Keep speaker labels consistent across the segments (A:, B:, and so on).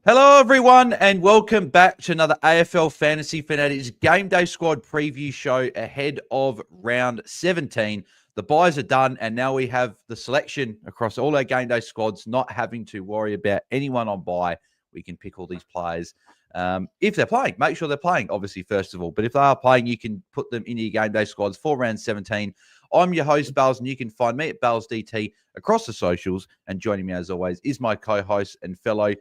A: Hello, everyone, and welcome back to another AFL Fantasy Fanatics GameDay Squad preview show ahead of round 17. The buys are done, and now we have the selection across all our GameDay squads, not having to worry about anyone on buy. We can pick all these players. If they're playing, make sure they're playing, obviously, first of all. But if they are playing, you can put them into your GameDay squads for round 17. I'm your host, Bales, and you can find me at BAILSDT across the socials. And joining me, as always, is my co-host and fellow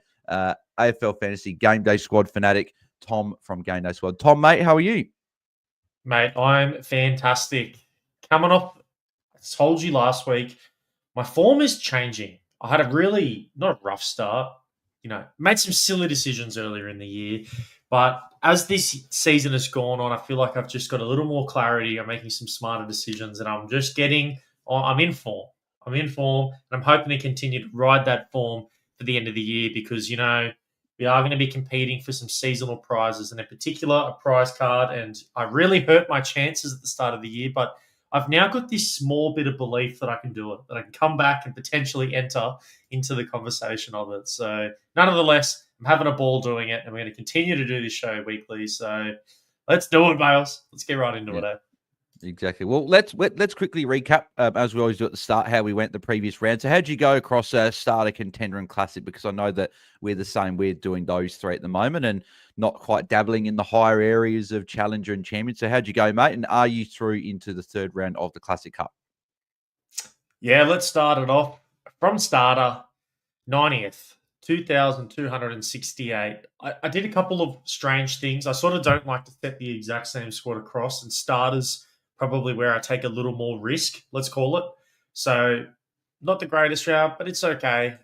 A: AFL Fantasy GameDay Squad fanatic, Tom from GameDay Squad. Tom, mate, how are you?
B: Mate, I'm fantastic. Coming off, I told you last week, my form is changing. I had a really, not a rough start, made some silly decisions earlier in the year. But as this season has gone on, I feel like I've just got a little more clarity. I'm making some smarter decisions and I'm in form. I'm in form and I'm hoping to continue to ride that form for the end of the year because, we are going to be competing for some seasonal prizes and in particular a prize card. And I really hurt my chances at the start of the year, but I've now got this small bit of belief that I can do it, that I can come back and potentially enter into the conversation of it. So nonetheless, I'm having a ball doing it and we're going to continue to do this show weekly. So let's do it, Bales. Let's get right into it.
A: Exactly. Well, let's quickly recap, as we always do at the start, how we went the previous round. So how'd you go across starter, contender, and classic? Because I know that we're the same. We're doing those three at the moment and not quite dabbling in the higher areas of challenger and champion. So how'd you go, mate? And are you through into the third round of the Classic Cup?
B: Yeah, let's start it off. From starter, 90th. 2,268. I did a couple of strange things. I sort of don't like to set the exact same squad across, and starters probably where I take a little more risk, let's call it. So not the greatest round, but it's okay.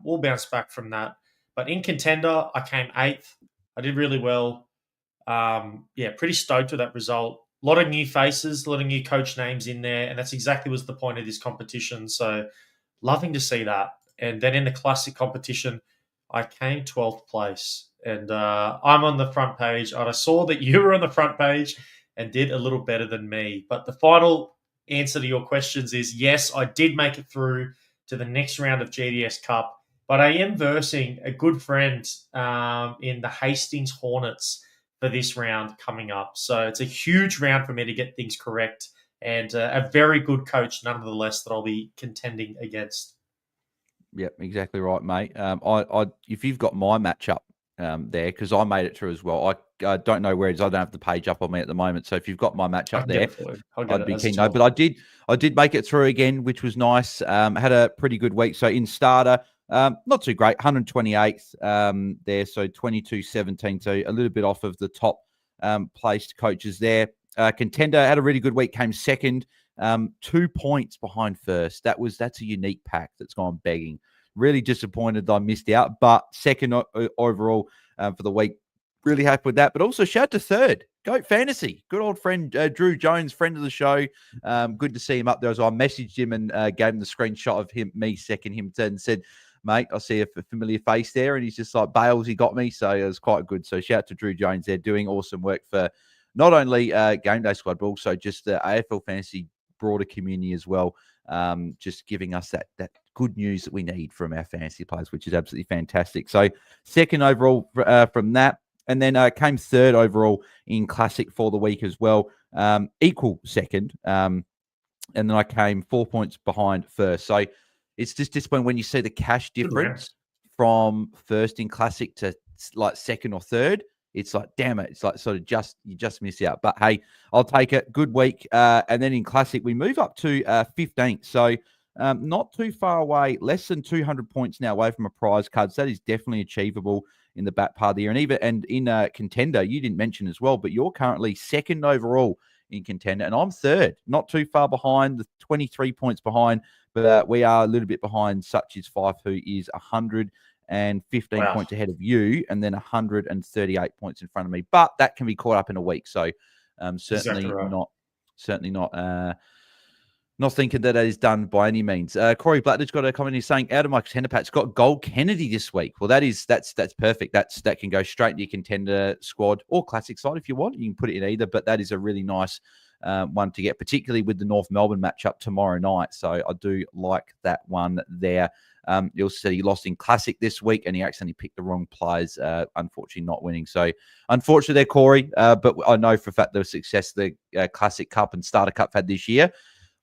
B: We'll bounce back from that. But in contender, I came 8th. I did really well. Pretty stoked with that result. A lot of new faces, a lot of new coach names in there, and that's exactly was the point of this competition. So loving to see that. And then in the classic competition, I came 12th place. And I'm on the front page. And I saw that you were on the front page and did a little better than me. But the final answer to your questions is yes, I did make it through to the next round of GDS Cup. But I am versing a good friend in the Hastings Hornets for this round coming up. So it's a huge round for me to get things correct. And a very good coach, nonetheless, that I'll be contending against.
A: Yep, exactly right, mate. If you've got my matchup there, because I made it through as well. I don't know where it is. I don't have the page up on me at the moment. So if you've got my matchup there, I'd be keen. No, but I did make it through again, which was nice. Had a pretty good week. So in starter, not too great, 128th there. So 22-17. So a little bit off of the top placed coaches there. Contender had a really good week, came second. 2 points behind first. That's a unique pack that's gone begging. Really disappointed that I missed out, but second overall for the week. Really happy with that. But also shout out to third, Goat Fantasy. Good old friend Drew Jones, friend of the show. Good to see him up there. So I messaged him and gave him the screenshot of me second, him third, and said, mate, I see a familiar face there. And he's just like, Bales, he got me. So it was quite good. So shout out to Drew Jones there, doing awesome work for not only GameDay Squad, but also just the AFL Fantasy broader community as well, just giving us that good news that we need from our fantasy players, which is absolutely fantastic. So second overall from that, and then came third overall in classic for the week as well, equal second, and then I came 4 points behind first. So it's just disappointing when you see the cash difference from first in classic to like second or third. It's like, damn it. It's like sort of you just miss out. But hey, I'll take it. Good week. And then in classic, we move up to 15th. So not too far away, less than 200 points now away from a prize card. So that is definitely achievable in the back part of the year. And in contender, you didn't mention as well, but you're currently second overall in contender. And I'm third, not too far behind, the 23 points behind. But we are a little bit behind, such as Fife, who is 115 points ahead of you, and then 138 points in front of me. But that can be caught up in a week. So certainly exactly right. Not thinking that is done by any means. Corey Blattner's got a comment. He's saying, out of my contender pack's got Gold Kennedy this week. Well, that's perfect. That can go straight to your contender squad or classic side if you want. You can put it in either, but that is a really nice one to get, particularly with the North Melbourne matchup tomorrow night. So I do like that one there. You'll see he lost in Classic this week, and he accidentally picked the wrong players, unfortunately not winning. So unfortunately there, Corey, but I know for a fact the success the Classic Cup and Starter Cup had this year,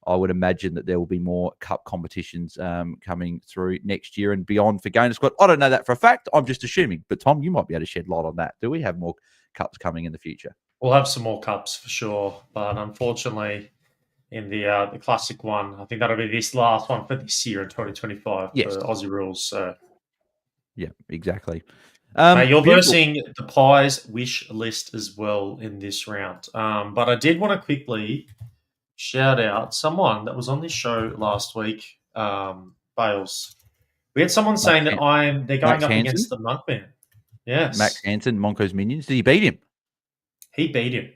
A: I would imagine that there will be more cup competitions coming through next year and beyond for GameDay Squad. I don't know that for a fact. I'm just assuming. But, Tom, you might be able to shed light on that. Do we have more cups coming in the future?
B: We'll have some more cups for sure. But unfortunately, in the Classic one, I think that'll be this last one for this year in 2025 for Aussie rules. So,
A: yeah, exactly.
B: Mate, you're versing the Pies wish list as well in this round. But I did want to quickly shout out someone that was on this show last week, Bales. We had someone saying that they're going up against the Monkman. Yes.
A: Max Hansen, Monco's Minions. Did he beat him?
B: He beat him.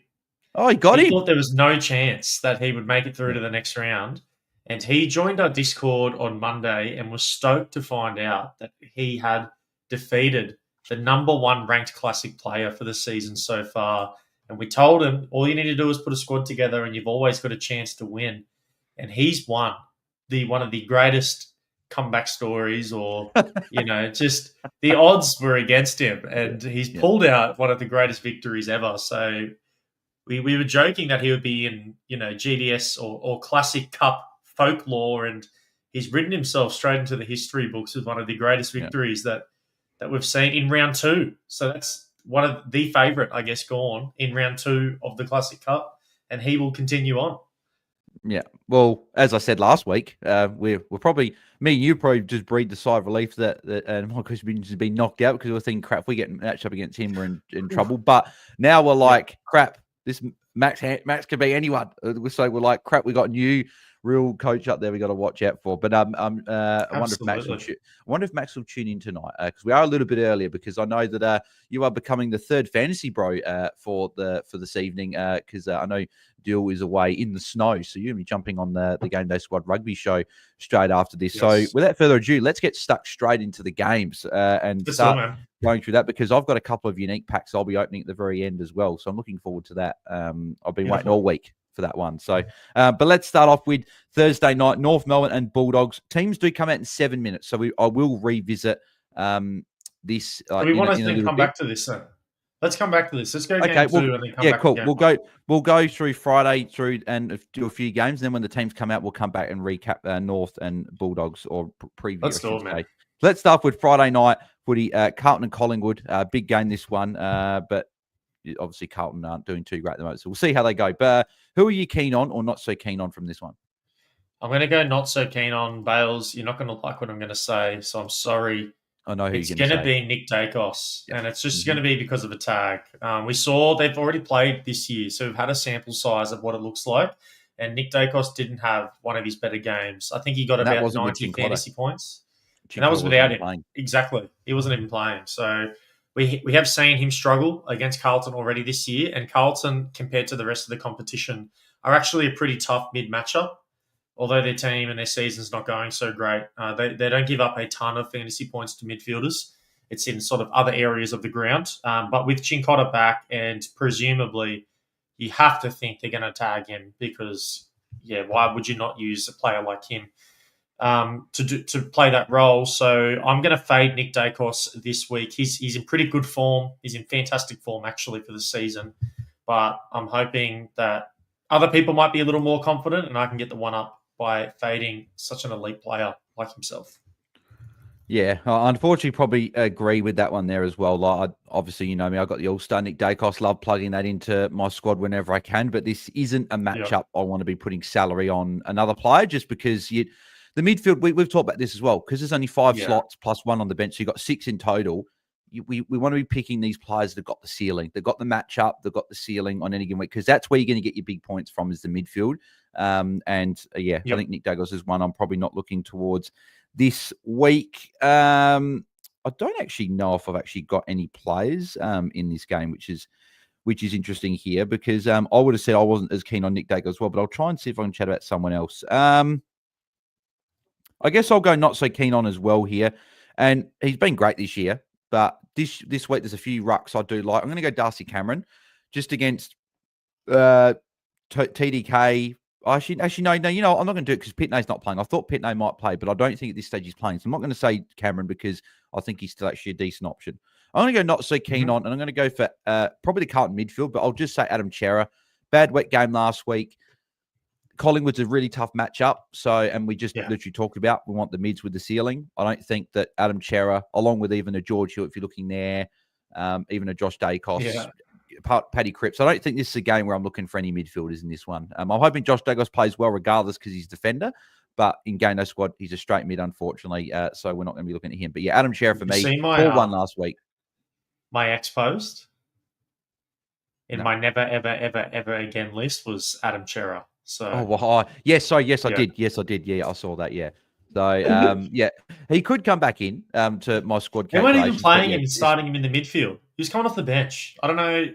A: Oh, he got him.
B: He thought there was no chance that he would make it through to the next round. And he joined our Discord on Monday and was stoked to find out that he had defeated the number 1 ranked Classic player for the season so far. And we told him, all you need to do is put a squad together and you've always got a chance to win. And he's won one of the greatest comeback stories, or, just the odds were against him. And he's pulled out one of the greatest victories ever. So we were joking that he would be in, GDS or Classic Cup folklore. And he's written himself straight into the history books with one of the greatest victories that we've seen in round 2. So that's one of the favourite, I guess, gone in round 2 of the Classic Cup, and he will continue on.
A: Yeah. Well, as I said last week, we're probably, me and you probably just breathed a sigh of relief that Monco's Minions has been knocked out, because we're thinking, crap, if we get matched up against him, we're in trouble. But now we're like, crap, this Max could be anyone. So we're like, crap, we got new real coach up there we got to watch out for. But I wonder if Max will tune in tonight, because we are a little bit earlier, because I know that you are becoming the third fantasy bro for this evening, because I know Dill is away in the snow, so you're going to be jumping on the GameDay Squad rugby show straight after this. Yes. So without further ado, let's get stuck straight into the games and start going through that, because I've got a couple of unique packs I'll be opening at the very end as well. So I'm looking forward to that. I've been waiting all week for that one. So, but let's start off with Thursday night, North Melbourne and Bulldogs. Teams do come out in 7 minutes, so I will revisit this.
B: We want to come back to this then. Let's come back to this. Let's go game 2 and then come back.
A: Cool. We'll go through Friday through and do a few games. And then when the teams come out, we'll come back and recap North and Bulldogs, or preview.
B: Let's do it, man.
A: Let's start with Friday night footy. Carlton and Collingwood. Big game this one, but obviously Carlton aren't doing too great at the moment. So we'll see how they go. But who are you keen on or not so keen on from this one?
B: I'm going to go not so keen on Bales. You're not going to like what I'm going to say, so I'm sorry.
A: I know who
B: it's going to be Nick Dacos, and it's just going to be because of a tag. We saw they've already played this year, so we've had a sample size of what it looks like. And Nick Dacos didn't have one of his better games. I think he got about 90 fantasy points. And that was without him. Playing. Exactly. He wasn't even playing. So we have seen him struggle against Carlton already this year. And Carlton, compared to the rest of the competition, are actually a pretty tough mid-matchup. Although their team and their season's not going so great, they don't give up a ton of fantasy points to midfielders. It's in sort of other areas of the ground. But with Chincotta back, and presumably you have to think they're going to tag him, because, why would you not use a player like him to play that role? So I'm going to fade Nick Dacos this week. He's in pretty good form. He's in fantastic form, actually, for the season. But I'm hoping that other people might be a little more confident, and I can get the one up by fading such an elite player like himself.
A: Yeah, I unfortunately probably agree with that one there as well. Like, obviously, you know me, I've got the All-Star Nick Dacos, love plugging that into my squad whenever I can, but this isn't a matchup I want to be putting salary on another player, just because the midfield, we've talked about this as well, because there's only 5 slots plus 1 on the bench, so you've got 6 in total. We want to be picking these players that got the ceiling. They've got the matchup. They've got the ceiling on any given week, because that's where you're going to get your big points from, is the midfield. I think Nick Dacos is one I'm probably not looking towards this week. I don't actually know if I've actually got any players in this game, which is interesting here, because I would have said I wasn't as keen on Nick Dacos as well, but I'll try and see if I can chat about someone else. I guess I'll go not so keen on as well here. And he's been great this year. But this week, there's a few rucks I do like. I'm going to go Darcy Cameron, just against TDK. Actually, no. You know, I'm not going to do it because Pitney's not playing. I thought Pitney might play, but I don't think at this stage he's playing. So I'm not going to say Cameron because I think he's still actually a decent option. I'm going to go not so keen on, and I'm going to go for probably the Carlton midfield, but I'll just say Adam Chera. Bad wet game last week. Collingwood's a really tough matchup. So, and we just literally talked about, we want the mids with the ceiling. I don't think that Adam Chera, along with even a George Hill, if you're looking there, even a Josh Dacos, Paddy Cripps, I don't think this is a game where I'm looking for any midfielders in this one. I'm hoping Josh Dacos plays well regardless because he's defender. But in GameDay Squad, he's a straight mid, unfortunately. So we're not going to be looking at him. But yeah, Adam Chera for me, 4-1 last week.
B: My ex-post in my never, ever, ever, ever again list was Adam Chera. So
A: yes, I did. Yes, I did. Yeah, I saw that. Yeah. So he could come back in to my squad.
B: They weren't even playing him and starting him in the midfield. He was coming off the bench. I don't know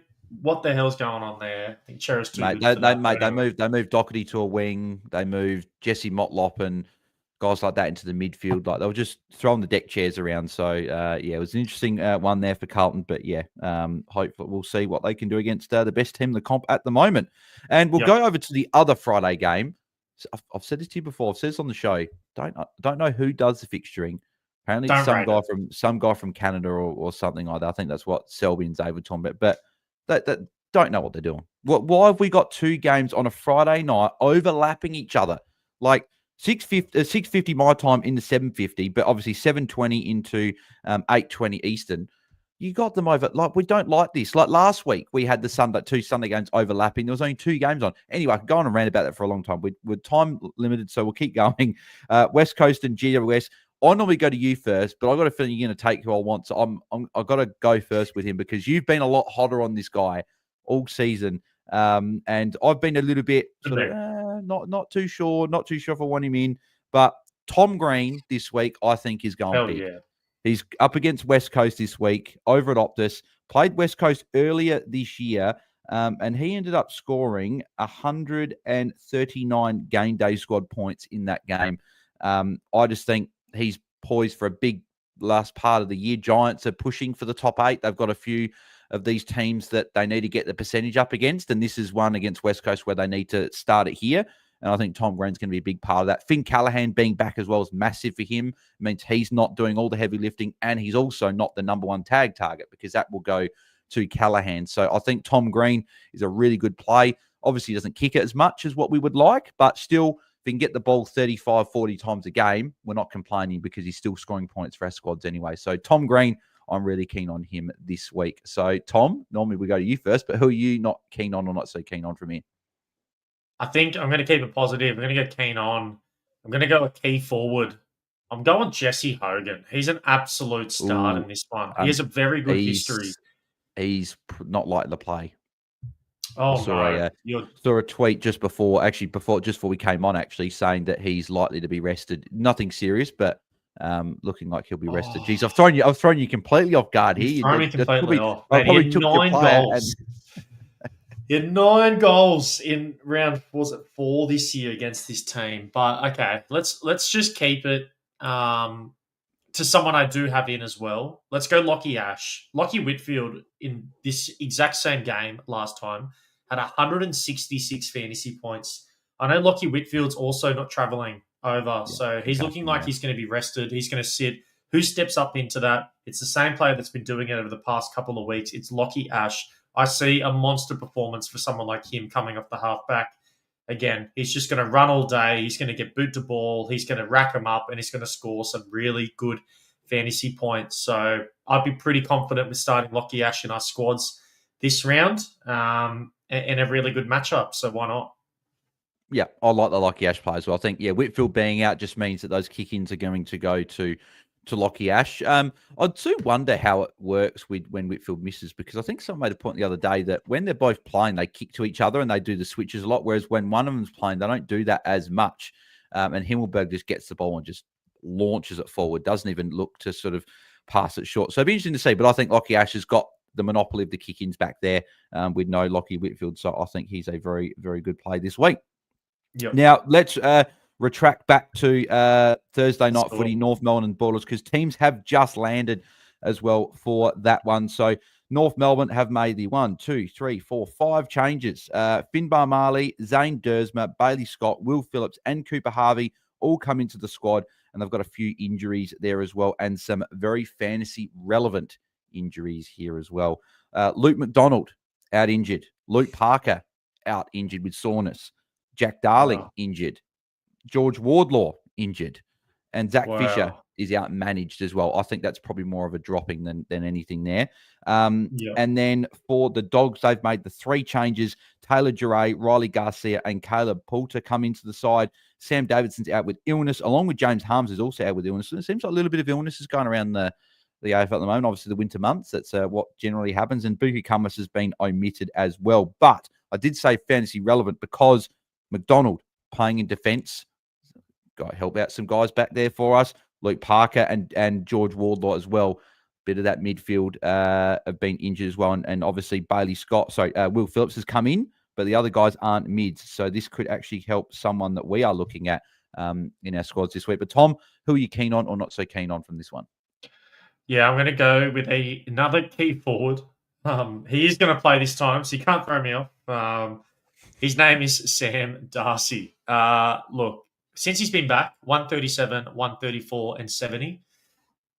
B: what the hell's going on there. I think Chera's too good for that.
A: They moved Doherty to a wing. They moved Jesse Motlop and guys like that into the midfield. Like they were just throwing the deck chairs around. So it was an interesting one there for Carlton. But hopefully we'll see what they can do against the best team in the comp at the moment. And we'll go over to the other Friday game. So I've said this to you before. I've said this on the show. Don't know who does the fixturing. Apparently, it's some guy from Canada or something like that. I think that's what Selby and Dave were talking about. But that don't know what they're doing. Why have we got two games on a Friday night overlapping each other? Like 6:50 my time into 7:50, but obviously 7:20 into 8:20 Eastern. You got them over. Like, we don't like this. Like last week, we had the two Sunday games overlapping. There was only two games on. Anyway, I could go on and rant about that for a long time. We're time limited, so we'll keep going. West Coast and GWS. I normally go to you first, but I've got a feeling you're going to take who I want. So I've got to go first with him because you've been a lot hotter on this guy all season. And I've been a little bit sort of not too sure if I want him in. But Tom Green this week, I think, is going big. Yeah. He's up against West Coast this week over at Optus. Played West Coast earlier this year, and he ended up scoring 139 GameDay Squad points in that game. I just think he's poised for a big last part of the year. Giants are pushing for the top 8. They've got a few of these teams that they need to get the percentage up against, and this is one against West Coast where they need to start it here. And I think Tom Green's going to be a big part of that. Finn Callahan being back as well is massive for him. It means he's not doing all the heavy lifting, and he's also not the number one tag target because that will go to Callahan. So I think Tom Green is a really good play. Obviously, he doesn't kick it as much as what we would like, but still, if he can get the ball 35, 40 times a game, we're not complaining because he's still scoring points for our squads anyway. So Tom Green, I'm really keen on him this week. So Tom, normally we go to you first, but who are you not keen on or not so keen on from here?
B: I think I'm going to keep it positive. I'm going to go keen on. I'm going to go a key forward. I'm going Jesse Hogan. He's an absolute star in this one. He has a very good history.
A: He's not likely to play.
B: Oh,
A: saw a tweet just before we came on, actually, saying that he's likely to be rested. Nothing serious, but looking like he'll be rested. Jeez, I've thrown you completely off guard here.
B: Thrown me completely off. I probably took 9 goals. He had 9 goals in round, was it 4 this year against this team? But okay, let's just keep it to someone I do have in as well. Let's go Lockie Ash. Lockie Whitfield in this exact same game last time had 166 fantasy points. I know Lockie Whitfield's also not travelling over, so he's looking like he's going to be rested. He's going to sit. Who steps up into that? It's the same player that's been doing it over the past couple of weeks. It's Lockie Ash. I see a monster performance for someone like him coming off the halfback. Again, he's just going to run all day. He's going to get boot to ball. He's going to rack them up, and he's going to score some really good fantasy points. So I'd be pretty confident with starting Lockie Ash in our squads this round and a really good matchup. So why not?
A: Yeah, I like the Lockie Ash play as well. I think, Whitfield being out just means that those kick-ins are going to go to Lockie Ash. I do wonder how it works when Whitfield misses, because I think someone made a point the other day that when they're both playing, they kick to each other and they do the switches a lot, whereas when one of them's playing, they don't do that as much. And Himmelberg just gets the ball and just launches it forward, doesn't even look to sort of pass it short. So it'd be interesting to see, but I think Lockie Ash has got the monopoly of the kick-ins back there with no Lockie Whitfield. So I think he's a very, very good play this week.
B: Yep.
A: Now, let's retract back to Thursday night footy, North Melbourne and Bulldogs, because teams have just landed as well for that one. So North Melbourne have made the 1, 2, 3, 4, 5 changes. Finbar Marley, Zane Dersma, Bailey Scott, Will Phillips, and Cooper Harvey all come into the squad, and they've got a few injuries there as well, and some very fantasy relevant injuries here as well. Luke McDonald out injured. Luke Parker out injured with soreness. Jack Darling injured. George Wardlaw injured. And Zach Fisher is out managed as well. I think that's probably more of a dropping than anything there. And then for the Dogs, they've made the 3 changes. Taylor Duray, Riley Garcia, and Caleb Poulter come into the side. Sam Davidson's out with illness, along with James Harms is also out with illness. So it seems like a little bit of illness is going around the AFL at the moment. Obviously, the winter months, that's what generally happens. And Buki Cummins has been omitted as well. But I did say fantasy relevant because McDonald playing in defence, got to help out some guys back there for us. Luke Parker and George Wardlaw as well. Bit of that midfield have been injured as well. And obviously Will Phillips has come in, but the other guys aren't mids. So this could actually help someone that we are looking at in our squads this week. But Tom, who are you keen on or not so keen on from this one?
B: Yeah, I'm going to go with another key forward. He is going to play this time, so you can't throw me off. His name is Sam Darcy. Look, since he's been back, 137, 134, and 70.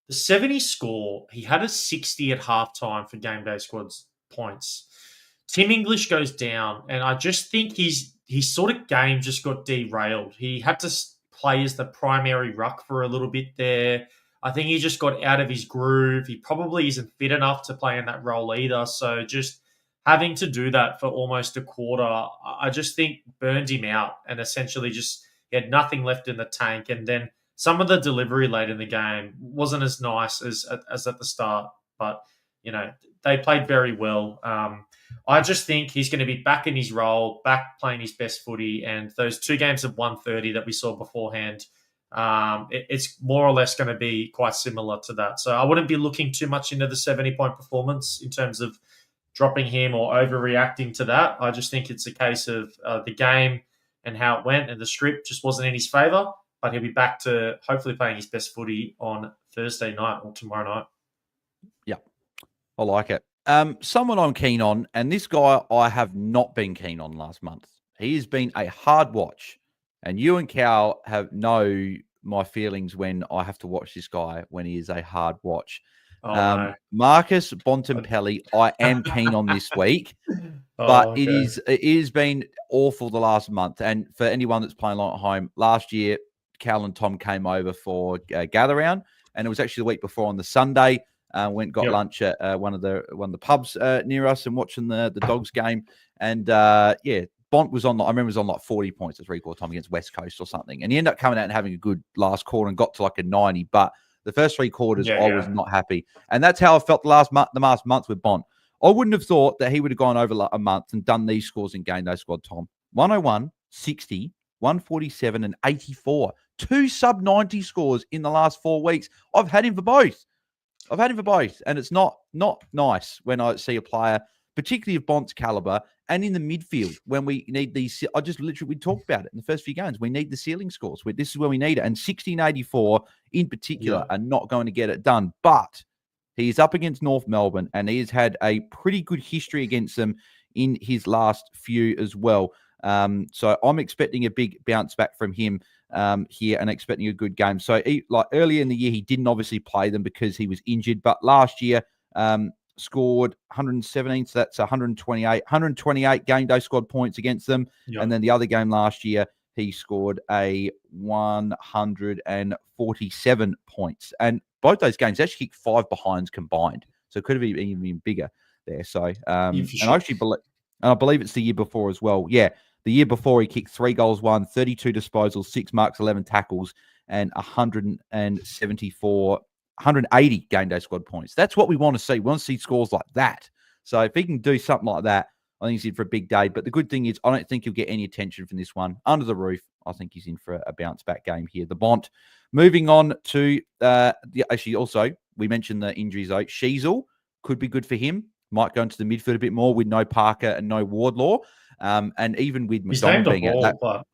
B: The 70 score, he had a 60 at halftime for GameDay Squad's points. Tim English goes down, and I just think his sort of game just got derailed. He had to play as the primary ruck for a little bit there. I think he just got out of his groove. He probably isn't fit enough to play in that role either. So just having to do that for almost a quarter, I just think burned him out and essentially just he had nothing left in the tank. And then some of the delivery late in the game wasn't as nice as at the start. But, they played very well. I just think he's going to be back in his role, back playing his best footy. And those 2 games of 130 that we saw beforehand, it's more or less going to be quite similar to that. So I wouldn't be looking too much into the 70-point performance in terms of dropping him or overreacting to that. I just think it's a case of the game and how it went, and the script just wasn't in his favour. But he'll be back to hopefully playing his best footy on Thursday night or tomorrow night.
A: Yeah, I like it. Someone I'm keen on, and this guy I have not been keen on last month. He has been a hard watch, and you and Cal know my feelings when I have to watch this guy when he is a hard watch.
B: No.
A: Marcus Bontempelli, I am keen on this week, but it has been awful the last month. And for anyone that's playing along at home, last year, Cal and Tom came over for gather round, and it was actually the week before on the Sunday. Got lunch at one of the pubs near us and watching the Dogs game. And Bont was on. I remember it was on like 40 points at 3/4 time against West Coast or something, and he ended up coming out and having a good last quarter and got to like a 90. But the first 3 quarters, I was not happy, and that's how I felt the last month with Bont. I wouldn't have thought that he would have gone over like a month and done these scores in GameDay Squad. Tom, 101, 60, 147, and 84. 2 sub-90 scores in the last 4 weeks. I've had him for both. And it's not nice when I see a player, particularly of Bont's caliber, and in the midfield when we need these. We talked about it in the first few games. We need the ceiling scores. This is where we need it. And 60 and 84 in particular are not going to get it done. But he is up against North Melbourne, and he has had a pretty good history against them in his last few as well. So I'm expecting a big bounce back from him here and expecting a good game. So earlier in the year, he didn't obviously play them because he was injured. But last year, scored 117, so that's 128 game day squad points against them. Yep. And then the other game last year, he scored a 147 points. And both those games actually kicked 5 behinds combined. So it could have even been bigger there. So, and I believe it's the year before as well. Yeah. The year before, he kicked 3 goals, 32 disposals, 6 marks, 11 tackles, and 180 game day squad points. That's what we want to see. We want to see scores like that. So if he can do something like that, I think he's in for a big day. But the good thing is, I don't think he'll get any attention from this one. Under the roof, I think he's in for a bounce back game here. The Bont. Moving on to also, we mentioned the injuries though. Sheasel could be good for him. Might go into the midfield a bit more with no Parker and no Wardlaw. And even with McDonald being out,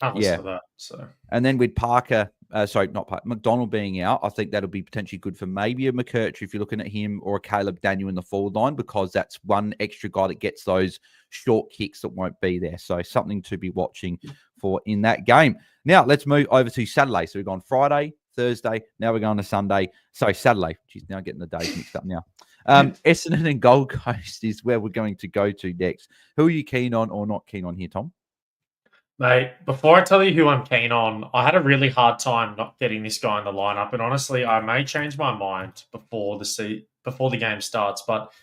B: Can't listen to that. So,
A: and then with Parker, McDonald being out, I think that'll be potentially good for maybe a McKercher if you're looking at him, or a Caleb Daniel in the forward line, because that's one extra guy that gets those short kicks that won't be there. So something to be watching for in that game. Now let's move over to Saturday. So we've gone Friday, Thursday. Now we're going to Sunday. Sorry, Saturday. She's now getting the days mixed up now. Essendon and Gold Coast is where we're going to go to next. Who are you keen on or not keen on here, Tom?
B: Mate, before I tell you who I'm keen on, I had a really hard time not getting this guy in the lineup, and honestly, I may change my mind before the game starts. But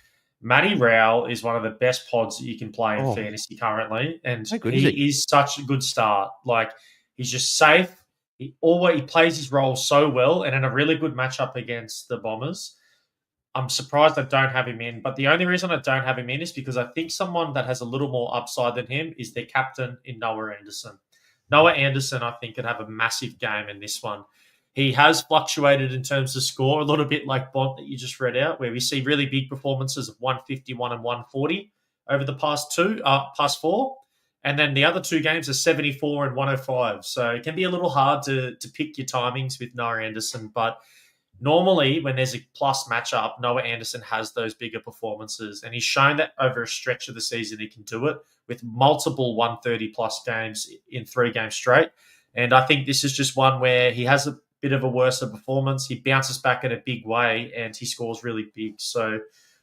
B: Matty Rowell is one of the best pods that you can play in fantasy currently, and he is such a good start. Like, he's just safe. He plays his role so well, and in a really good matchup against the Bombers. I'm surprised I don't have him in, but the only reason I don't have him in is because I think someone that has a little more upside than him is their captain in Noah Anderson. Noah Anderson, I think, could have a massive game in this one. He has fluctuated in terms of score, a little bit like Bont that you just read out, where we see really big performances of 151 and 140 over the past four. And then the other two games are 74 and 105. So it can be a little hard to pick your timings with Noah Anderson, but normally, when there's a plus matchup, Noah Anderson has those bigger performances, and he's shown that over a stretch of the season he can do it with multiple 130-plus games in 3 games straight. And I think this is just one where he has a bit of a worse performance. He bounces back in a big way, and he scores really big. So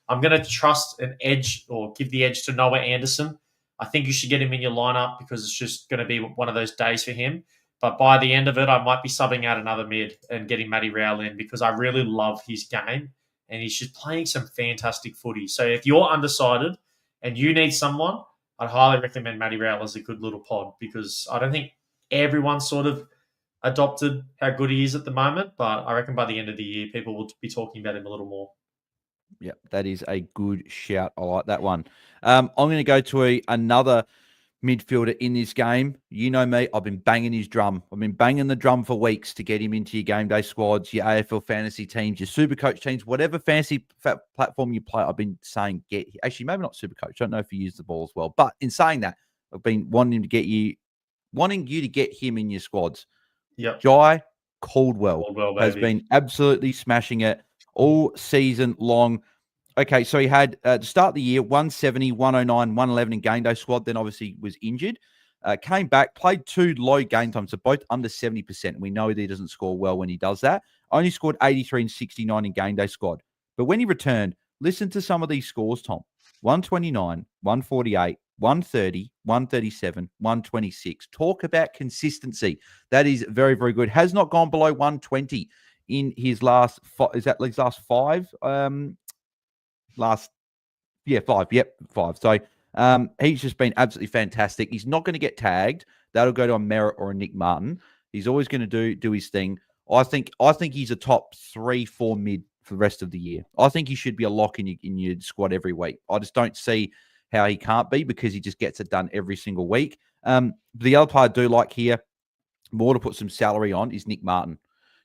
B: I'm going to trust an edge, or give the edge to Noah Anderson. I think you should get him in your lineup because it's just going to be one of those days for him. But by the end of it, I might be subbing out another mid and getting Matty Rowell in, because I really love his game, and he's just playing some fantastic footy. So if you're undecided and you need someone, I'd highly recommend Matty Rowell as a good little pod, because I don't think everyone's sort of adopted how good he is at the moment, but I reckon by the end of the year, people will be talking about him a little more.
A: Yeah, that is a good shout. I like that one. I'm going to go to another midfielder in this game. You know me, I've been banging his drum. I've been banging the drum for weeks to get him into your game day squads, your AFL fantasy teams, your super coach teams, whatever fantasy platform you play. I've been saying actually, maybe not super coach. I don't know if you use the ball as well, but in saying that, I've been wanting you to get him in your squads.
B: Yep.
A: Jai Caldwell has been absolutely smashing it all season long. Okay, so he had, to start the year, 170, 109, 111 in game day squad, then obviously was injured. Came back, played 2 low game times, so both under 70%. We know that he doesn't score well when he does that. Only scored 83 and 69 in game day squad. But when he returned, listen to some of these scores, Tom. 129, 148, 130, 137, 126. Talk about consistency. That is very, very good. Has not gone below 120 in his last 5. Is that his last 5? 5. Yep, 5. So he's just been absolutely fantastic. He's not going to get tagged. That'll go to a Merritt or a Nick Martin. He's always going to do his thing. I think he's a top 3-4 mid for the rest of the year. I think he should be a lock in your squad every week. I just don't see how he can't be, because he just gets it done every single week. The other player I do like here, more to put some salary on, is Nick Martin.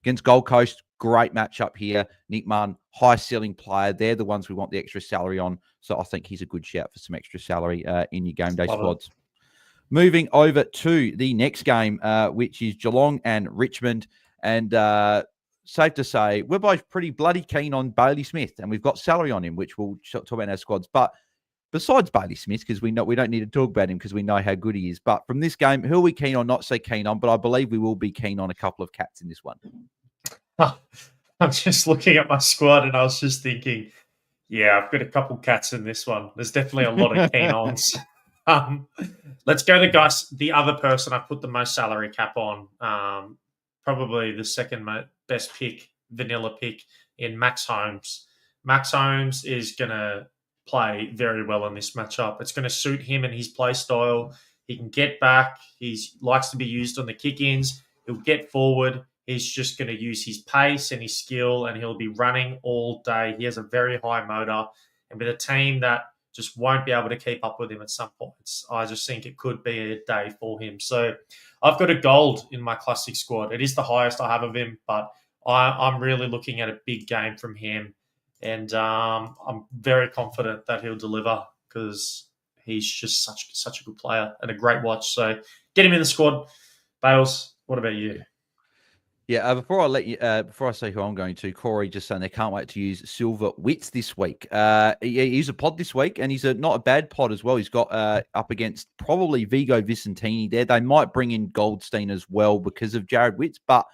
A: Against Gold Coast, great matchup here. Nick Martin, high ceiling player. They're the ones we want the extra salary on. So I think he's a good shout for some extra salary in your game day squads. Moving over to the next game, which is Geelong and Richmond. And safe to say, we're both pretty bloody keen on Bailey Smith, and we've got salary on him, which we'll talk about in our squads. But besides Bailey Smith, because we don't need to talk about him because we know how good he is. But from this game, who are we keen on, not so keen on? But I believe we will be keen on a couple of cats in this one.
B: I'm just looking at my squad, and I was just thinking, yeah, I've got a couple cats in this one. There's definitely a lot of keen-ons. Let's go to the other person I put the most salary cap on, probably the second best pick, vanilla pick, in Max Holmes. Max Holmes is going to play very well in this matchup. It's going to suit him and his play style. He can get back. He likes to be used on the kick-ins. He'll get forward. He's just going to use his pace and his skill, and he'll be running all day. He has a very high motor, and with a team that just won't be able to keep up with him at some points, I just think it could be a day for him. So I've got a gold in my classic squad. It is the highest I have of him, but I'm really looking at a big game from him, and I'm very confident that he'll deliver, because he's just such a good player and a great watch. So get him in the squad. Bales, what about you?
A: Yeah, before I say who I'm going to, Corey just saying they can't wait to use Silver Wits this week. He's a pod this week, and he's not a bad pod as well. He's got up against probably Vigo Vicentini there. They might bring in Goldstein as well because of Jared Witts, but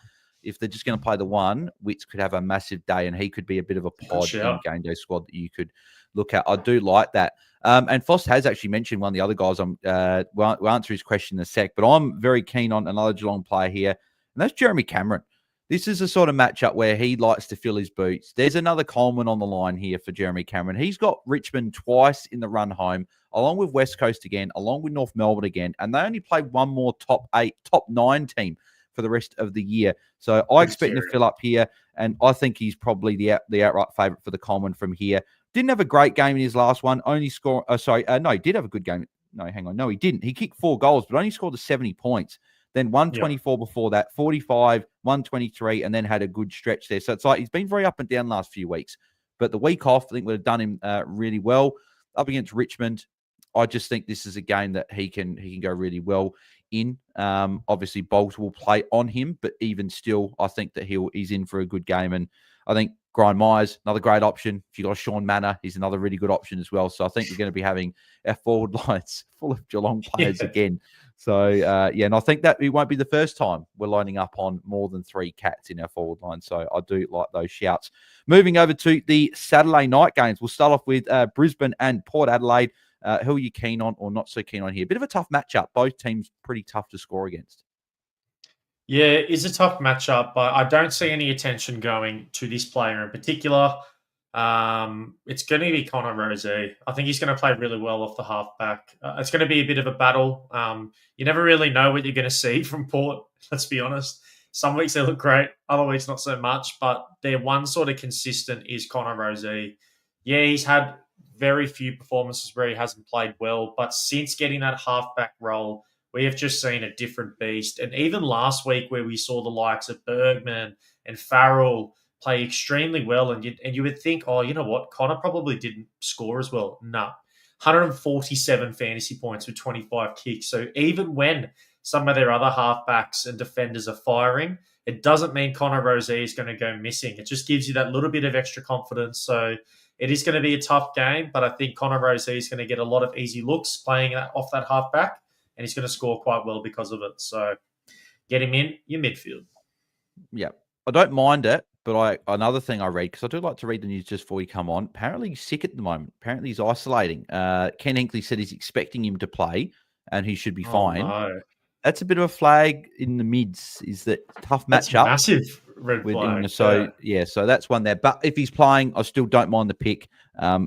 A: if they're just going to play the one, Witts could have a massive day, and he could be a bit of a pod in GameDay Squad that you could look at. I do like that. And Foss has actually mentioned one of the other guys. We'll answer his question in a sec, but I'm very keen on another Geelong player here, and that's Jeremy Cameron. This is a sort of matchup where he likes to fill his boots. There's another Coleman on the line here for Jeremy Cameron. He's got Richmond twice in the run home, along with West Coast again, along with North Melbourne again, and they only play one more top 9 team for the rest of the year. So I expect him to fill up here, and I think he's probably the outright favourite for the Coleman from here. Didn't have a great game in his last one. Only score. No, he did have a good game. No, hang on. No, he didn't. He kicked 4 goals, but only scored the 70 points. Then 124 before that, 45, 123, and then had a good stretch there. So it's like he's been very up and down last few weeks. But the week off, I think would have done him really well. Up against Richmond, I just think this is a game that he can go really well in. Obviously, Bolt will play on him, but even still, I think that he's in for a good game. And I think Brian Myers, another great option. If you've got Sean Manor, he's another really good option as well. So I think we're going to be having our forward lines full of Geelong players again. So, and I think that it won't be the first time we're lining up on more than 3 cats in our forward line. So I do like those shouts. Moving over to the Saturday night games, we'll start off with Brisbane and Port Adelaide. Who are you keen on or not so keen on here? Bit of a tough matchup. Both teams pretty tough to score against.
B: Yeah, it's a tough matchup, but I don't see any attention going to this player in particular. It's going to be Connor Rozee. I think he's going to play really well off the halfback. It's going to be a bit of a battle. You never really know what you're going to see from Port, let's be honest. Some weeks they look great, other weeks not so much, but their one sort of consistent is Connor Rozee. Yeah, he's had very few performances where he hasn't played well, but since getting that halfback role, we have just seen a different beast. And even last week where we saw the likes of Bergman and Farrell play extremely well, and you would think, oh, you know what, Connor probably didn't score as well. No. 147 fantasy points with 25 kicks. So even when some of their other halfbacks and defenders are firing, it doesn't mean Connor Rozee is going to go missing. It just gives you that little bit of extra confidence. So it is going to be a tough game, but I think Connor Rozee is going to get a lot of easy looks playing off that halfback, and he's going to score quite well because of it. So get him in your midfield.
A: Yeah, I don't mind it, but another thing I read, because I do like to read the news just before we come on, apparently he's sick at the moment. Apparently he's isolating. Ken Hinkley said he's expecting him to play, and he should be fine.
B: No.
A: That's a bit of a flag in the mids. Is that tough matchup?
B: Massive red flag.
A: So that's one there. But if he's playing, I still don't mind the pick.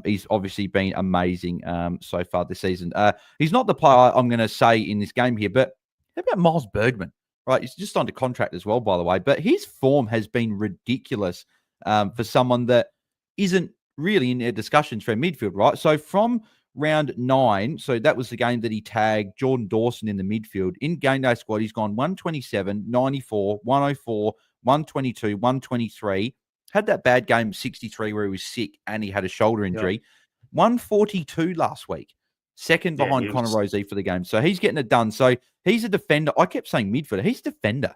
A: He's obviously been amazing so far this season. He's not the player I'm going to say in this game here, but how about Miles Bergman? Right, he's just under contract as well, by the way. But his form has been ridiculous for someone that isn't really in their discussions for midfield, right? So from round 9, so that was the game that he tagged Jordan Dawson in the midfield. In GameDay Squad, he's gone 127, 94, 104, 122, 123. Had that bad game 63 where he was sick and he had a shoulder injury. Yep. 142 last week. Second behind Connor Rozee for the game. So he's getting it done. So he's a defender. I kept saying midfielder. He's a defender.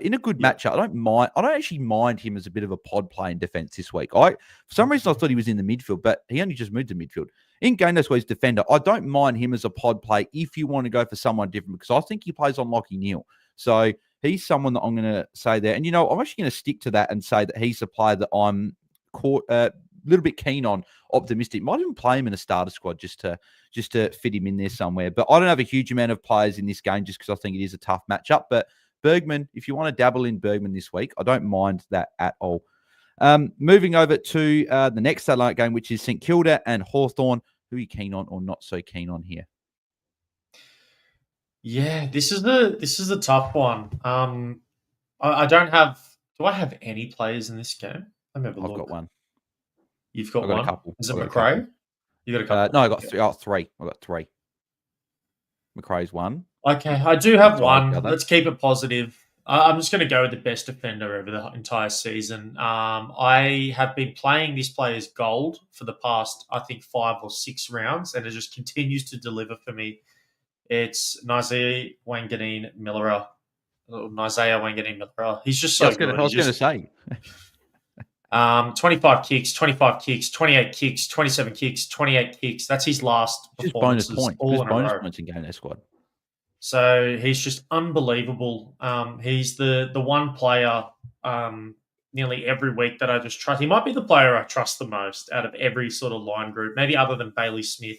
A: In a good matchup, I don't actually mind him as a bit of a pod play in defense this week. For some reason, I thought he was in the midfield, but he only just moved to midfield. In game, that's where he's defender. I don't mind him as a pod play if you want to go for someone different, because I think he plays on Lockie Neal. So he's someone that I'm going to say there. And, I'm actually going to stick to that and say that he's a player that I'm a little bit keen on, optimistic. Might even play him in a starter squad just to fit him in there somewhere. But I don't have a huge amount of players in this game just because I think it is a tough matchup. But Bergman, if you want to dabble in Bergman this week, I don't mind that at all. Moving over to the next Saturday game, which is St Kilda and Hawthorn. Who are you keen on or not so keen on here?
B: Yeah, this is the tough one. I don't have. Do I have any players in this game? I've
A: got one.
B: You've got one.
A: A couple.
B: Is it McRae? You got a couple.
A: No, I got three. I got three. McRae's one.
B: Okay, I do have one. Let's keep it positive. I'm just going to go with the best defender over the entire season. I have been playing this player's gold for the past, I think, 5 or 6 rounds, and it just continues to deliver for me. It's Nazir Wanganeen Millera. Isaiah Wanganeen-Milera. He's just so good.
A: I was going to say.
B: 25 kicks, 25 kicks, 28 kicks, 27 kicks, 28 kicks. That's his last performances.
A: Just bonus points.
B: All in
A: bonus
B: a row.
A: points in GameDay Squad.
B: So he's just unbelievable. He's the one player nearly every week that I just trust. He might be the player I trust the most out of every sort of line group, maybe other than Bailey Smith.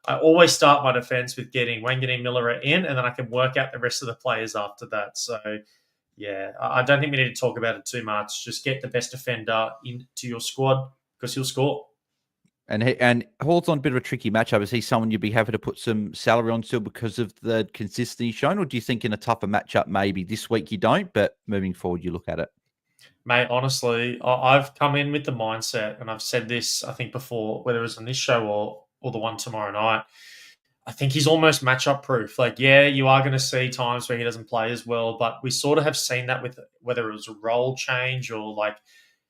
B: I always start my defense with getting Wanganeen-Milera in, and then I can work out the rest of the players after that. So, yeah, I don't think we need to talk about it too much. Just get the best defender into your squad because he'll score.
A: And Hawthorn, a bit of a tricky matchup. Is he someone you'd be happy to put some salary on still because of the consistency shown? Or do you think in a tougher matchup, maybe this week you don't, but moving forward you look at it?
B: Mate, honestly, I've come in with the mindset, and I've said this, I think, before, whether it was on this show or the one tomorrow night. I think he's almost matchup proof. Like, yeah, you are going to see times where he doesn't play as well, but we sort of have seen that with whether it was a role change or like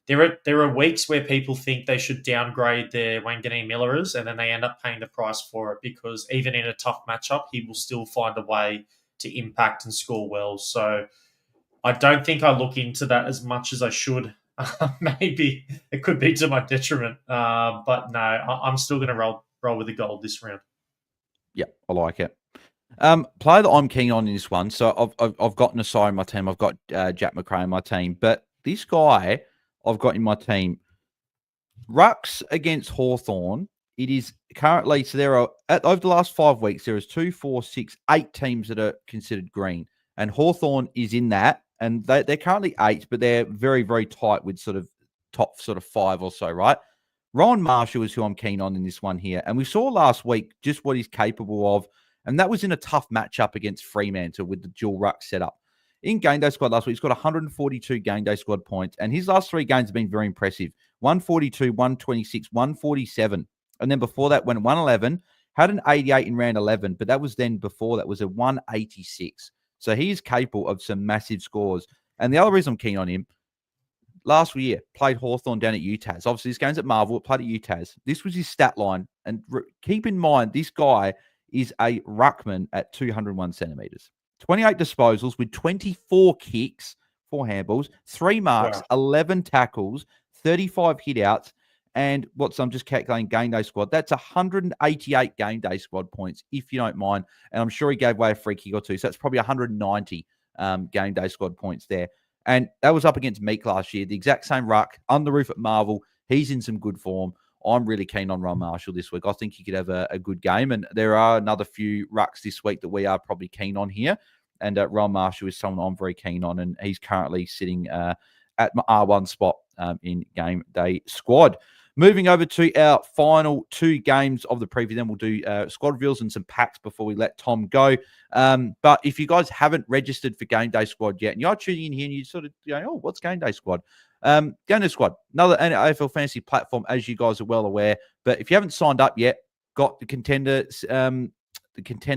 B: there are weeks where people think they should downgrade their Wanganeen-Mileras and then they end up paying the price for it because even in a tough matchup, he will still find a way to impact and score well. So I don't think I look into that as much as I should. Maybe it could be to my detriment, but no, I'm still going to roll with the gold this round.
A: Yeah, I like it. Player that I'm keen on in this one. So I've got Nasai in my team. I've got Jack McRae in my team. But this guy I've got in my team, Rucks against Hawthorn. It is currently, so there are, over the last 5 weeks, there is 2, 4, 6, 8 teams that are considered green. And Hawthorn is in that. And they're currently 8, but they're very, very tight with sort of top sort of 5 or so, right? Ron Marshall is who I'm keen on in this one here. And we saw last week just what he's capable of. And that was in a tough matchup against Fremantle with the dual ruck setup. In GameDay Squad last week, he's got 142 GameDay Squad points. And his last 3 games have been very impressive. 142, 126, 147. And then before that went 111. Had an 88 in round 11. But that was then before that was a 186. So he is capable of some massive scores. And the other reason I'm keen on him, last year, played Hawthorn down at UTAS. Obviously, this game's at Marvel, played at UTAS. This was his stat line. And keep in mind, this guy is a ruckman at 201 centimetres. 28 disposals with 24 kicks, 4 handballs, 3 marks, 11 tackles, 35 hit-outs, and I'm just calculating GameDay Squad. That's 188 GameDay Squad points, if you don't mind. And I'm sure he gave away a free kick or 2, so that's probably 190 GameDay Squad points there. And that was up against Meek last year. The exact same ruck, on the roof at Marvel. He's in some good form. I'm really keen on Ron Marshall this week. I think he could have a good game. And there are another few rucks this week that we are probably keen on here. And Ron Marshall is someone I'm very keen on. And he's currently sitting at my R1 spot in GameDay Squad. Moving over to our final 2 games of the preview, then we'll do squad reveals and some packs before we let Tom go. But if you guys haven't registered for GameDay Squad yet, and you're tuning in here and you sort of going, oh, what's GameDay Squad? GameDay Squad, another AFL Fantasy platform, as you guys are well aware. But if you haven't signed up yet, got the contender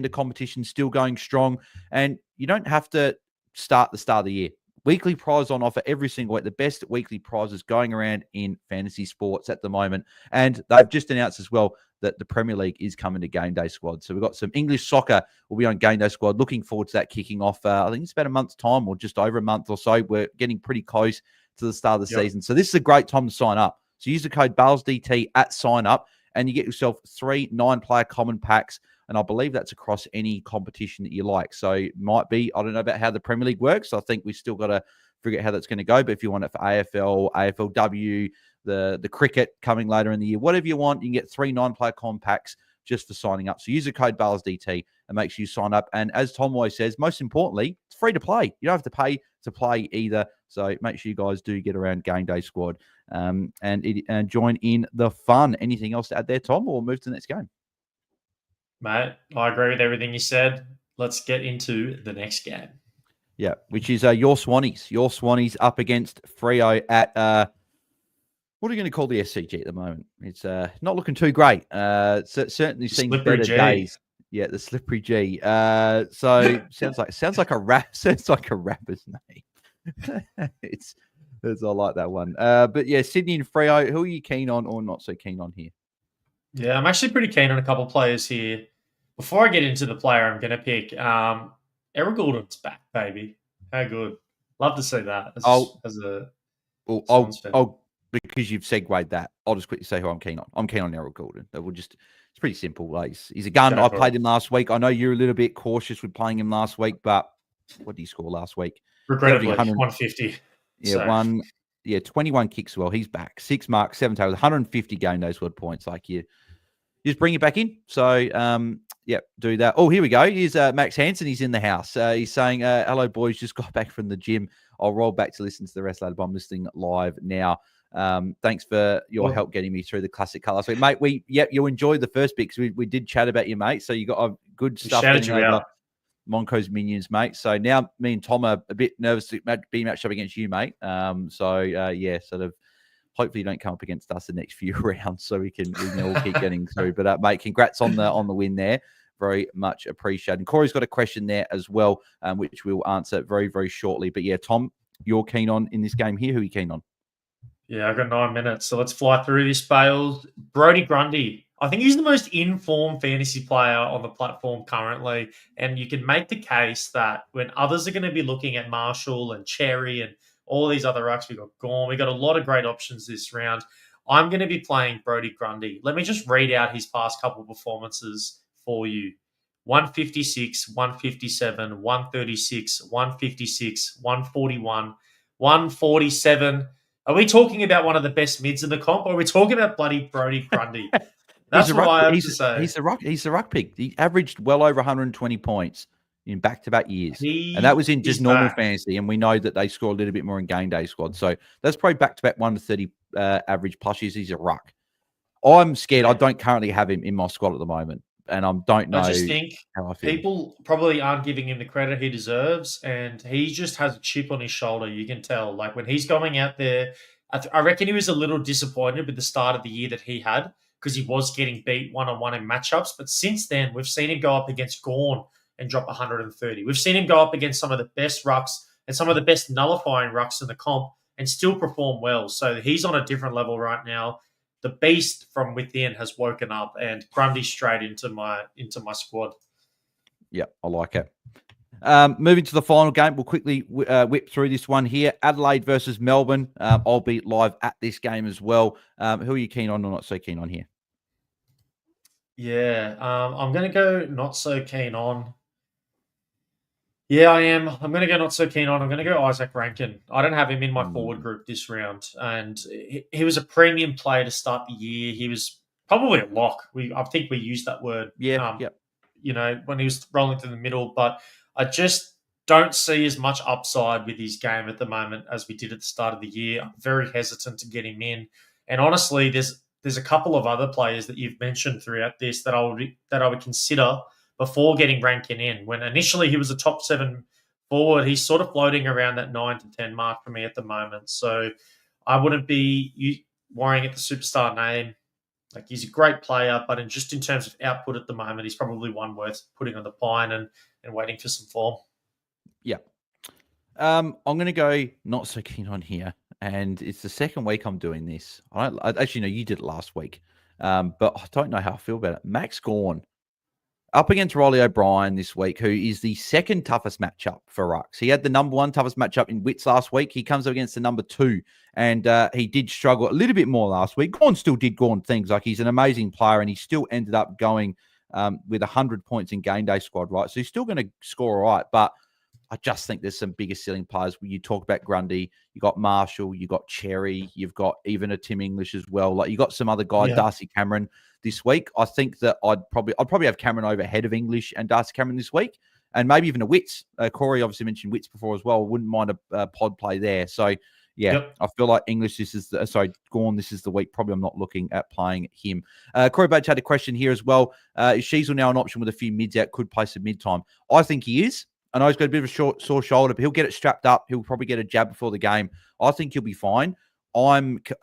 A: competition still going strong, and you don't have to start the start of the year. Weekly prize on offer every single week. The best weekly prizes going around in fantasy sports at the moment. And they've just announced as well that the Premier League is coming to GameDay Squad. So we've got some English soccer will be on GameDay Squad. Looking forward to that kicking off. I think it's about a month's time or just over a month or so. We're getting pretty close to the start of the season. So this is a great time to sign up. So use the code BAILSDT at sign up and you get yourself 3 9-player common packs. And I believe that's across any competition that you like. So it might be, I don't know about how the Premier League works. I think we've still got to figure out how that's going to go. But if you want it for AFL, AFLW, the cricket coming later in the year, whatever you want, you can get 3 9-player compacts just for signing up. So use the code BAILSDT and make sure you sign up. And as Tom always says, most importantly, it's free to play. You don't have to pay to play either. So make sure you guys do get around GameDay Squad and join in the fun. Anything else to add there, Tom, or move to the next game?
B: Mate, I agree with everything you said. Let's get into the next game.
A: Yeah, which is your Swannies. Your Swannies up against Freo at, what are you going to call the SCG at the moment? It's not looking too great. Certainly seen better days. Yeah, the Slippery G. So sounds like a rapper's name. It's I like that one. But yeah, Sydney and Freo, who are you keen on or not so keen on here?
B: Yeah, I'm actually pretty keen on a couple of players here. Before I get into the player I'm going to pick, Errol Goulden's back, baby. How good. Love to see that as a
A: Swans fan. Because you've segued that, I'll just quickly say who I'm keen on. I'm keen on Errol Goulden. It's pretty simple. Like, he's a gun. I played him last week. I know you're a little bit cautious with playing him last week, but what did he score last week?
B: Regrettably, 150.
A: Yeah, 21 kicks. Well, he's back. 6 marks, 7 tackles, 150 GameDay Squad points. Like, you just bring it back in. So, do that. Oh, here we go. Here's Max Hansen. He's in the house. He's saying, hello, boys. Just got back from the gym. I'll roll back to listen to the rest later, but I'm listening live now. Thanks for your help getting me through the classic car last week, mate. You enjoyed the first bit because we did chat about you, mate. So you got good stuff.
B: Shouted you out.
A: Monco's minions, mate. So now me and Tom are a bit nervous to be matched up against you, mate. Sort of. Hopefully you don't come up against us the next few rounds, so we can all keep getting through. But mate, congrats on the win there. Very much appreciated. And Corey's got a question there as well, which we'll answer very, very shortly. But yeah, Tom, you're keen on in this game here. Who are you keen on?
B: Yeah, I've got 9 minutes, so let's fly through this. Bales, Brodie Grundy. I think he's the most informed fantasy player on the platform currently, and you can make the case that when others are going to be looking at Marshall and Cherry and all these other rucks, we've got Gorn, we've got a lot of great options this round. I'm going to be playing Brodie Grundy. Let me just read out his past couple of performances for you. 156, 157, 136, 156, 141, 147. Are we talking about one of the best mids in the comp, or are we talking about bloody Brodie Grundy? That's what I have to say.
A: He's the ruck pick. He averaged well over 120 points in back-to-back years. And that was in just normal fantasy, and we know that they score a little bit more in GameDay Squad. So that's probably back-to-back 1 to 30 average plus years. He's a ruck. I'm scared. I don't currently have him in my squad at the moment, and I don't know. I
B: just think people probably aren't giving him the credit he deserves, and he just has a chip on his shoulder. You can tell. Like, when he's going out there, I reckon he was a little disappointed with the start of the year that he had because he was getting beat one-on-one in matchups. But since then, we've seen him go up against Gorn and drop 130. We've seen him go up against some of the best rucks and some of the best nullifying rucks in the comp and still perform well. So he's on a different level right now. The beast from within has woken up, and Grundy straight into my squad.
A: Yeah, I like it. Moving to the final game, we'll quickly whip through this one here. Adelaide versus Melbourne. I'll be live at this game as well. Who are you keen on or not so keen on here?
B: Yeah, I'm going to go not so keen on. Yeah, I am. I'm going to go not so keen on. I'm going to go Isaac Rankin. I don't have him in my forward group this round. And he was a premium player to start the year. He was probably a lock. I think we used that word.
A: Yeah.
B: When he was rolling through the middle. But I just don't see as much upside with his game at the moment as we did at the start of the year. I'm very hesitant to get him in. And honestly, there's a couple of other players that you've mentioned throughout this that I would consider before getting Rankin in. When initially he was a top 7 forward, he's sort of floating around that 9 to 10 mark for me at the moment. So I wouldn't be worrying at the superstar name. Like, he's a great player, but in terms of output at the moment, he's probably one worth putting on the pine and waiting for some form.
A: Yeah. I'm going to go not so keen on here. And it's the second week I'm doing this. I actually know you did it last week, but I don't know how I feel about it. Max Gawn up against Riley O'Brien this week, who is the second toughest matchup for rucks. He had the number 1 toughest matchup in Wits last week. He comes up against the number 2, and he did struggle a little bit more last week. Gawn still did Gawn things. Like, he's an amazing player, and he still ended up going with 100 points in GameDay Squad, right? So he's still going to score all right, but I just think there's some bigger ceiling players. When you talk about Grundy, you got Marshall, you got Cherry, you've got even a Tim English as well. Like, you got some other guy, Darcy Cameron, this week. I think that I'd probably have Cameron over ahead of English and Darcy Cameron this week, and maybe even a Wits. Corey obviously mentioned Wits before as well. I wouldn't mind a pod play there. So I feel like English. Gawn. This is the week. Probably I'm not looking at playing him. Corey Bates had a question here as well. Is Sheasel now an option with a few mids out? Could play some mid time. I think he is. I know he's got a bit of a sore shoulder, but he'll get it strapped up. He'll probably get a jab before the game. I think he'll be fine.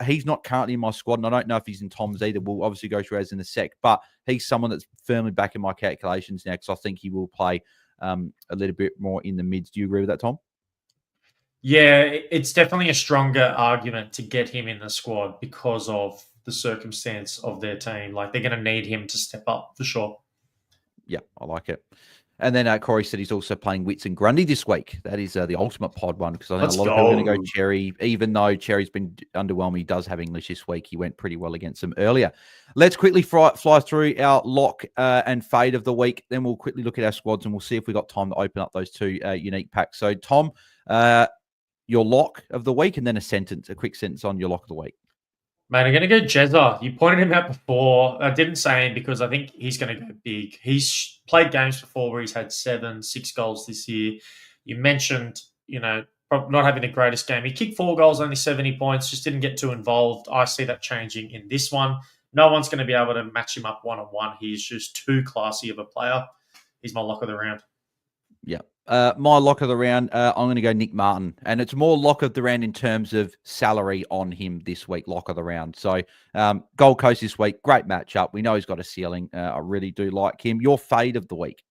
A: He's not currently in my squad, and I don't know if he's in Tom's either. We'll obviously go through as in a sec, but he's someone that's firmly back in my calculations now because I think he will play a little bit more in the mids. Do you agree with that, Tom?
B: Yeah, it's definitely a stronger argument to get him in the squad because of the circumstance of their team. Like, they're going to need him to step up for sure.
A: Yeah, I like it. And then Corey said he's also playing Wits and Grundy this week. That is the ultimate pod one, because I think
B: Let's
A: a lot of people are going to
B: go.
A: go Cherry. Even though Cherry's been underwhelming, he does have English this week. He went pretty well against them earlier. Let's quickly fly through our lock and fade of the week. Then we'll quickly look at our squads and we'll see if we've got time to open up those two unique packs. So, Tom, your lock of the week, and then a quick sentence on your lock of the week.
B: Mate, I'm going to go Jezza. You pointed him out before. I didn't say him because I think he's going to go big. He's played games before where he's had 6 goals this year. You mentioned, not having the greatest game. He kicked 4 goals, only 70 points, just didn't get too involved. I see that changing in this one. No one's going to be able to match him up one-on-one. He's just too classy of a player. He's my lock of the round.
A: Yeah. My lock of the round, I'm going to go Nick Martin. And it's more lock of the round in terms of salary on him this week, lock of the round. So Gold Coast this week, great matchup. We know he's got a ceiling. I really do like him. Your fade of the week.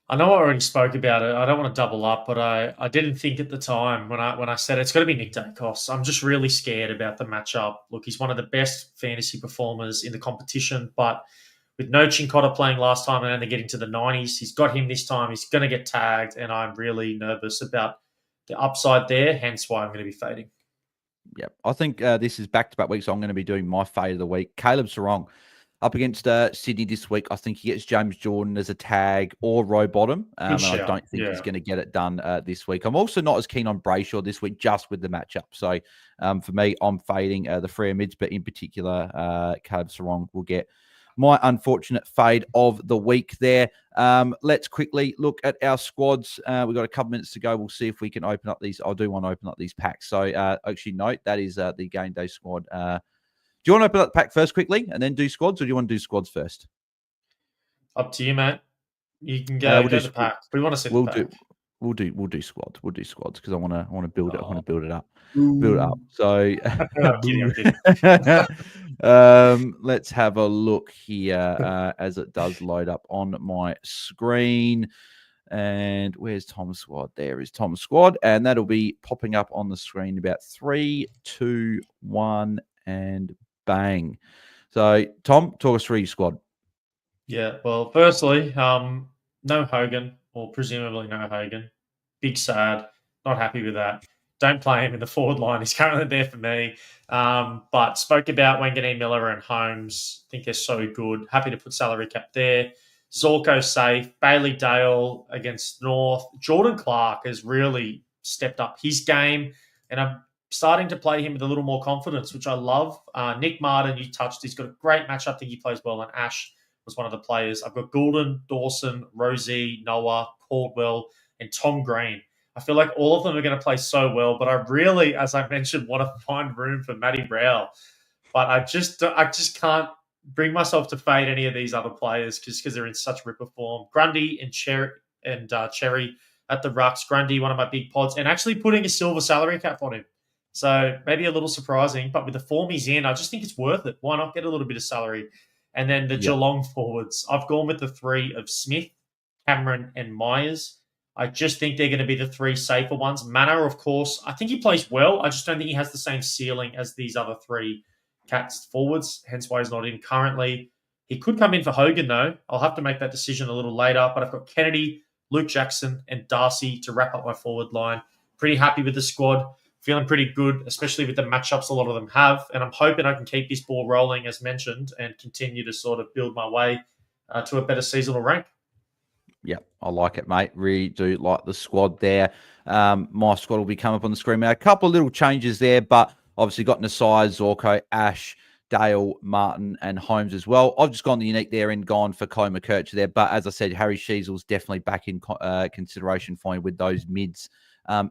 B: I know I already spoke about it. I don't want to double up, but I didn't think at the time when I said it's got to be Nick Dacos. I'm just really scared about the matchup. Look, he's one of the best fantasy performers in the competition, but with no Chincotta playing last time and only getting to the 90s, he's got him this time. He's going to get tagged, and I'm really nervous about the upside there, hence why I'm going to be fading.
A: Yep. I think this is back-to-back weeks, so I'm going to be doing my fade of the week. Caleb Sarong up against Sydney this week. I think he gets James Jordan as a tag or row bottom. And I don't think he's going to get it done this week. I'm also not as keen on Brayshaw this week, just with the matchup. So for me, I'm fading the freer mids, but in particular, Caleb Sarong will get my unfortunate fade of the week there. Let's quickly look at our squads. We've got a couple minutes to go. We'll see if we can open up these. I do want to open up these packs. So actually note, that is the GameDay Squad. Do you want to open up the pack first quickly and then do squads, or do you want to do squads first?
B: Up to you, mate. You can go the pack. We want to see the pack.
A: We'll do squads. We'll do squads because I want to build it. I want to build it up. Build it up. So let's have a look here as it does load up on my screen. And where's Tom's squad? There is Tom's squad, and that'll be popping up on the screen about 3, 2, 1, and bang. So Tom, talk us through your squad.
B: Yeah. Well, firstly, no Hogan, or presumably no Hogan. Big sad. Not happy with that. Don't play him in the forward line. He's currently there for me. But spoke about Wanganeen, Miller, and Holmes. I think they're so good. Happy to put salary cap there. Zorko safe. Bailey Dale against North. Jordan Clark has really stepped up his game. And I'm starting to play him with a little more confidence, which I love. Nick Martin, you touched. He's got a great matchup. I think he plays well. And Ash was one of the players. I've got Goulden, Dawson, Rosie, Noah, Caldwell, and Tom Green. I feel like all of them are going to play so well, but I really, as I mentioned, want to find room for Matty Brow. But I just can't bring myself to fade any of these other players just because they're in such ripper form. Grundy and Cherry at the rucks. Grundy, one of my big pods, and actually putting a silver salary cap on him. So maybe a little surprising, but with the form he's in, I just think it's worth it. Why not get a little bit of salary? And then the Geelong forwards, I've gone with the 3 of Smith, Cameron, and Myers. I just think they're going to be the 3 safer ones. Manor, of course, I think he plays well. I just don't think he has the same ceiling as these other 3 Cats forwards, hence why he's not in currently. He could come in for Hogan, though. I'll have to make that decision a little later. But I've got Kennedy, Luke Jackson, and Darcy to wrap up my forward line. Pretty happy with the squad. Feeling pretty good, especially with the matchups a lot of them have. And I'm hoping I can keep this ball rolling, as mentioned, and continue to sort of build my way to a better seasonal rank.
A: Yeah, I like it, mate. Really do like the squad there. My squad will be coming up on the screen. Now, a couple of little changes there, but obviously got Nasai, Zorko, Ash, Dale, Martin, and Holmes as well. I've just gone the unique there and gone for Chloe McKercher there. But as I said, Harry Sheasel's definitely back in consideration for him with those mids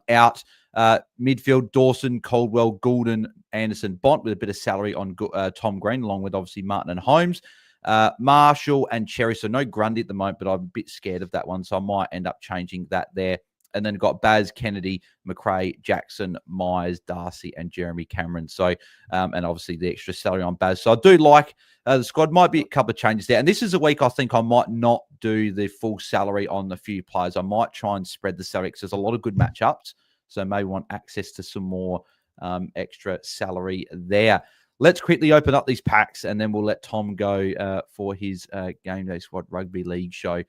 A: out. Midfield, Dawson, Caldwell, Goulden, Anderson, Bont with a bit of salary on Tom Green, along with obviously Martin and Holmes. Marshall and Cherry. So no Grundy at the moment, but I'm a bit scared of that one. So I might end up changing that there. And then got Baz, Kennedy, McRae, Jackson, Myers, Darcy, and Jeremy Cameron. So, and obviously the extra salary on Baz. So I do like the squad. Might be a couple of changes there. And this is a week I think I might not do the full salary on a few players. I might try and spread the salary because there's a lot of good matchups. So maybe want access to some more extra salary there. let's quickly open up these packs, and then we'll let Tom go for his Game Day Squad Rugby League show,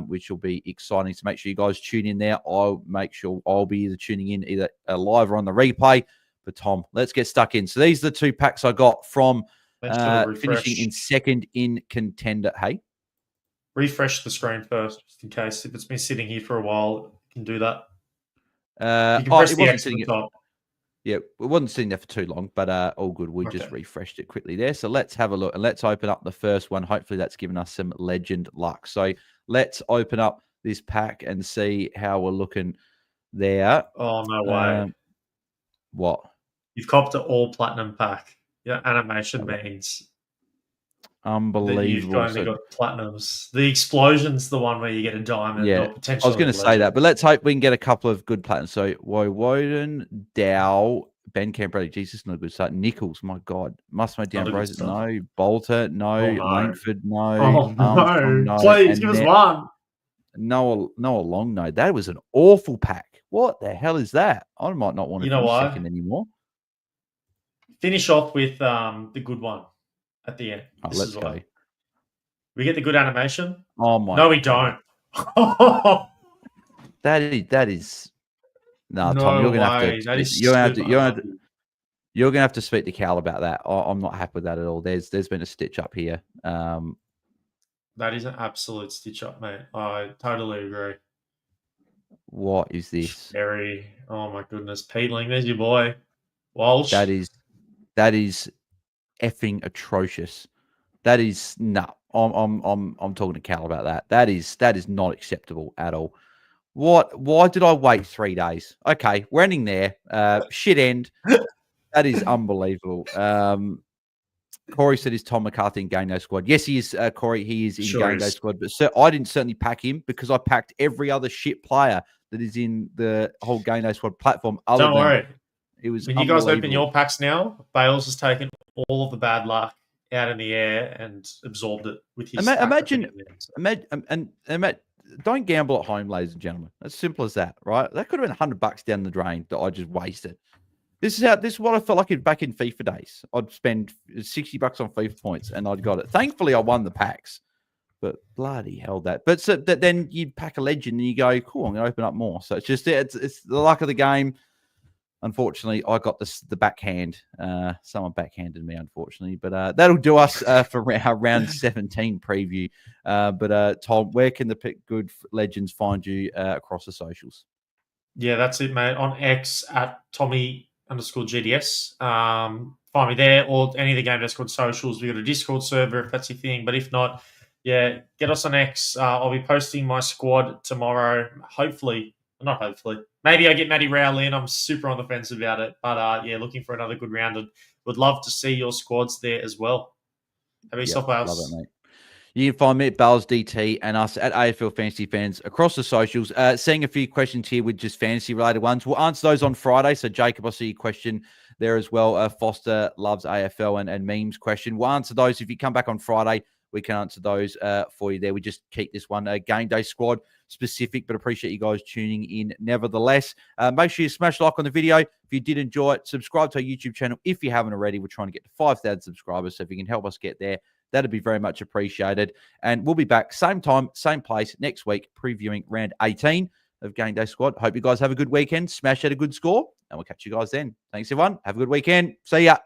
A: which will be exciting. So make sure you guys tune in there. I'll make sure I'll be either tuning in either live or on the replay. But Tom, let's get stuck in. So these are the 2 packs I got from finishing in second in Contender. Hey?
B: Refresh the screen first, just in case. If it's been sitting here for a while, you can do that.
A: You can press the X at the top. Yeah, it wasn't sitting there for too long, but all good. We just refreshed it quickly there. So let's have a look, and let's open up the first one. Hopefully that's given us some legend luck. So let's open up this pack and see how we're looking there.
B: Oh, no way.
A: What?
B: You've copped an all platinum pack. Yeah, animation means
A: unbelievable.
B: You've only got platinums. The explosion's the one where you get a diamond.
A: Yeah,
B: or potentially
A: I was going to say that, but let's hope we can get a couple of good platinums. So Woden, Dow, Ben Cambrelli, Jesus, not a good start. Nichols, my God, Mustmo down Rose, no. Bolter, no. Langford, no.
B: No. Please give us one.
A: Noah Long, no. That was an awful pack. What the hell is that? I might not want to finish second anymore.
B: Finish off with the good one at the end.
A: Let's go.
B: We get the good animation.
A: Oh my!
B: No, we don't.
A: that is. No, Tom, you're gonna have to. You're gonna have to speak to Cal about that. I'm not happy with that at all. There's been a stitch up here.
B: That is an absolute stitch up, mate. I totally agree.
A: What is this?
B: Cherry. Oh my goodness, Peatling. There's your boy, Walsh.
A: That is effing atrocious. That is no. I'm talking to Cal about that. That is not acceptable at all. What? Why did I wait 3 days? Okay, we're ending there. Shit end. That is unbelievable. Corey said, "Is Tom McCarthy in Game Day Squad?" Yes, he is. Corey, he is in Game Day Squad. But I didn't certainly pack him because I packed every other shit player that is in the whole Game Day Squad platform.
B: Don't worry.
A: It was
B: when you guys open your packs now. Bales has taken all of the bad luck out in the air and absorbed it with his.
A: Imagine. Don't gamble at home, ladies and gentlemen. As simple as that, right? That could have been $100 down the drain that I just wasted. This is what I felt like back in FIFA days. I'd spend $60 on FIFA points and I'd got it. Thankfully, I won the packs, but bloody hell that. But so then you pack a legend and you go, cool, I'm going to open up more. So it's the luck of the game. Unfortunately, I got the backhand. Someone backhanded me, unfortunately. But that'll do us for our round 17 preview. But Tom, where can the good legends find you across the socials?
B: Yeah, that's it, mate. On X at Tommy_GDS. Find me there or any of the Game Day Squad socials. We've got a Discord server if that's your thing. But if not, yeah, get us on X. I'll be posting my squad tomorrow. Not hopefully. Maybe I get Matty Rowell in. I'm super on the fence about it. But yeah, looking for another good round and would love to see your squads there as well. Have yourself, Bales.
A: Love it, mate. You can find me at BAILSDT and us at AFL Fantasy Fans across the socials. Seeing a few questions here with just fantasy-related ones. We'll answer those on Friday. So, Jacob, I see your question there as well. Foster loves AFL and memes question. We'll answer those. If you come back on Friday, we can answer those for you there. We just keep this one Game Day Squad specific, but appreciate you guys tuning in nevertheless. Make sure you smash like on the video. If you did enjoy it, subscribe to our YouTube channel if you haven't already. We're trying to get to 5,000 subscribers, so if you can help us get there, that'd be very much appreciated. And we'll be back same time, same place next week, previewing round 18 of Game Day Squad. Hope you guys have a good weekend. Smash out a good score, and we'll catch you guys then. Thanks, everyone. Have a good weekend. See ya.